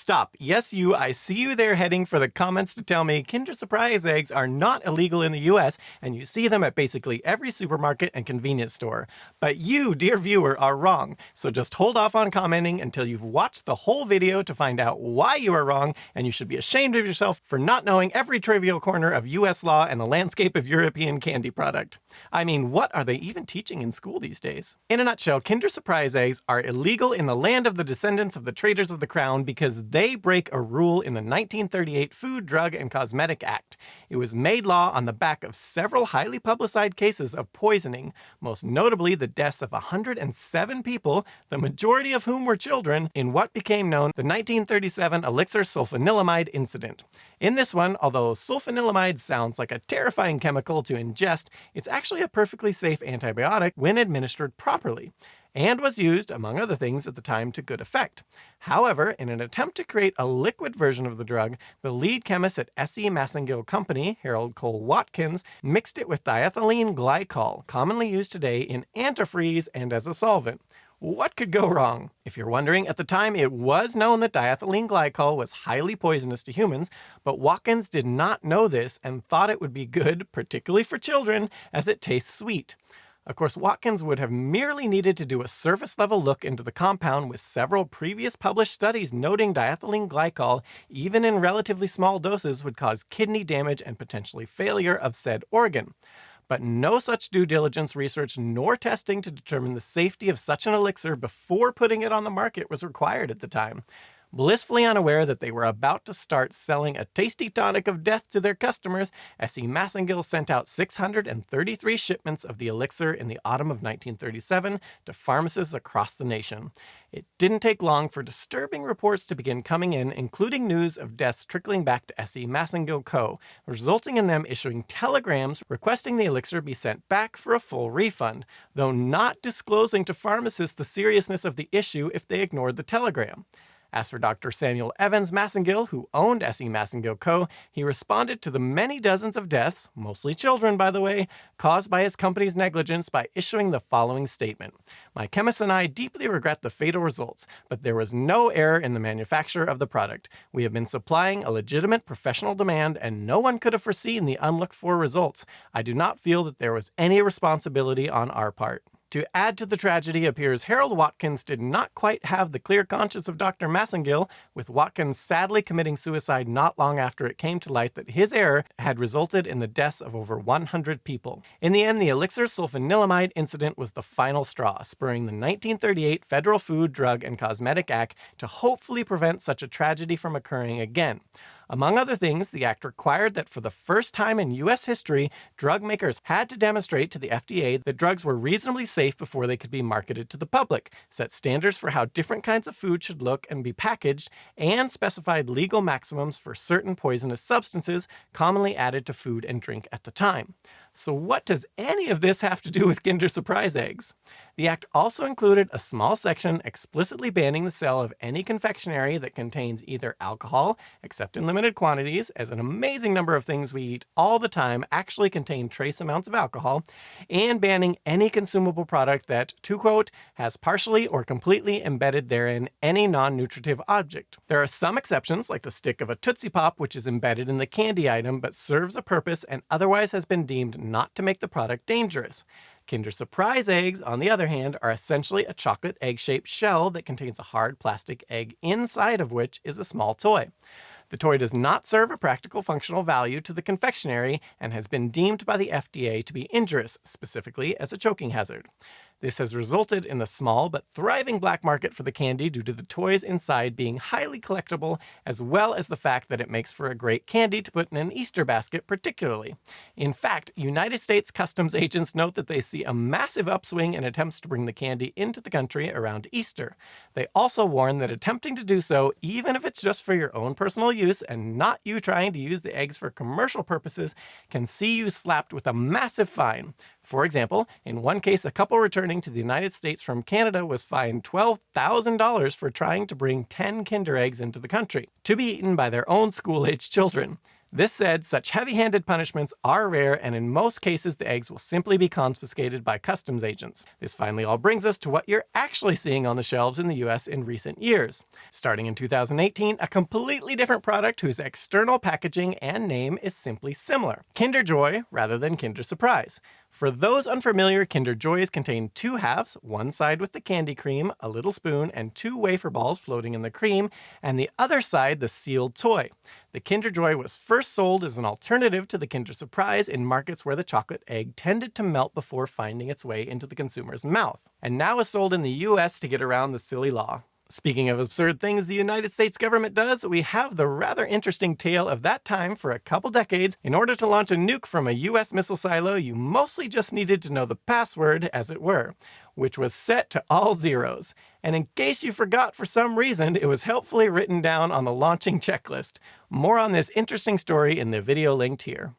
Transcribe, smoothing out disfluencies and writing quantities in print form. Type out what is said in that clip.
Stop. Yes, you. I see you there heading for the comments to tell me Kinder Surprise eggs are not illegal in the US, and you see them at basically every supermarket and convenience store. But you, dear viewer, are wrong. So just hold off on commenting until you've watched the whole video to find out why you are wrong, and you should be ashamed of yourself for not knowing every trivial corner of US law and the landscape of European candy product. I mean, what are they even teaching in school these days? In a nutshell, Kinder Surprise eggs are illegal in the land of the descendants of the traders of the crown because they break a rule in the 1938 Food, Drug, and Cosmetic Act. It was made law on the back of several highly publicized cases of poisoning, most notably the deaths of 107 people, the majority of whom were children, in what became known as the 1937 elixir sulfanilamide incident. In this one, although sulfanilamide sounds like a terrifying chemical to ingest, it's actually a perfectly safe antibiotic when administered properly, and was used, among other things, at the time to good effect. However, in an attempt to create a liquid version of the drug, the lead chemist at S.E. Massengill Company, Harold Cole Watkins, mixed it with diethylene glycol, commonly used today in antifreeze and as a solvent. What could go wrong? If you're wondering, at the time it was known that diethylene glycol was highly poisonous to humans, but Watkins did not know this and thought it would be good, particularly for children, as it tastes sweet. Of course, Watkins would have merely needed to do a surface-level look into the compound with several previous published studies noting diethylene glycol, even in relatively small doses, would cause kidney damage and potentially failure of said organ. But no such due diligence research nor testing to determine the safety of such an elixir before putting it on the market was required at the time. Blissfully unaware that they were about to start selling a tasty tonic of death to their customers, S.E. Massengill sent out 633 shipments of the elixir in the autumn of 1937 to pharmacists across the nation. It didn't take long for disturbing reports to begin coming in, including news of deaths trickling back to S.E. Massengill Co., resulting in them issuing telegrams requesting the elixir be sent back for a full refund, though not disclosing to pharmacists the seriousness of the issue if they ignored the telegram. As for Dr. Samuel Evans Massengill, who owned S.E. Massengill Co., he responded to the many dozens of deaths, mostly children by the way, caused by his company's negligence by issuing the following statement. My chemists and I deeply regret the fatal results, but there was no error in the manufacture of the product. We have been supplying a legitimate professional demand, and no one could have foreseen the unlooked-for results. I do not feel that there was any responsibility on our part. To add to the tragedy appears Harold Watkins did not quite have the clear conscience of Dr. Massengill, with Watkins sadly committing suicide not long after it came to light that his error had resulted in the deaths of over 100 people. In the end, the elixir sulfanilamide incident was the final straw, spurring the 1938 Federal Food, Drug, and Cosmetic Act to hopefully prevent such a tragedy from occurring again. Among other things, the act required that for the first time in U.S. history, drug makers had to demonstrate to the FDA that drugs were reasonably safe before they could be marketed to the public, set standards for how different kinds of food should look and be packaged, and specified legal maximums for certain poisonous substances commonly added to food and drink at the time. So what does any of this have to do with Kinder Surprise eggs? The act also included a small section explicitly banning the sale of any confectionery that contains either alcohol, except in limited quantities, as an amazing number of things we eat all the time actually contain trace amounts of alcohol, and banning any consumable product that, to quote, has partially or completely embedded therein any non-nutritive object. There are some exceptions, like the stick of a Tootsie Pop, which is embedded in the candy item but serves a purpose and otherwise has been deemed not to make the product dangerous. Kinder Surprise eggs, on the other hand, are essentially a chocolate egg-shaped shell that contains a hard plastic egg inside of which is a small toy. The toy does not serve a practical functional value to the confectionery and has been deemed by the FDA to be injurious, specifically as a choking hazard. This has resulted in the small but thriving black market for the candy due to the toys inside being highly collectible, as well as the fact that it makes for a great candy to put in an Easter basket particularly. In fact, United States customs agents note that they see a massive upswing in attempts to bring the candy into the country around Easter. They also warn that attempting to do so, even if it's just for your own personal use and not you trying to use the eggs for commercial purposes, can see you slapped with a massive fine. For example, in one case, a couple returning to the United States from Canada was fined $12,000 for trying to bring 10 Kinder eggs into the country, to be eaten by their own school-aged children. This said, such heavy-handed punishments are rare, and in most cases the eggs will simply be confiscated by customs agents. This finally all brings us to what you're actually seeing on the shelves in the US in recent years. Starting in 2018, a completely different product whose external packaging and name is simply similar. Kinder Joy rather than Kinder Surprise. For those unfamiliar, Kinder Joys contain two halves, one side with the candy cream, a little spoon, and two wafer balls floating in the cream, and the other side the sealed toy. The Kinder Joy was first sold as an alternative to the Kinder Surprise in markets where the chocolate egg tended to melt before finding its way into the consumer's mouth, and now is sold in the US to get around the silly law. Speaking of absurd things the United States government does, we have the rather interesting tale of that time for a couple decades. In order to launch a nuke from a US missile silo, you mostly just needed to know the password, as it were, which was set to all zeros. And in case you forgot for some reason, it was helpfully written down on the launching checklist. More on this interesting story in the video linked here.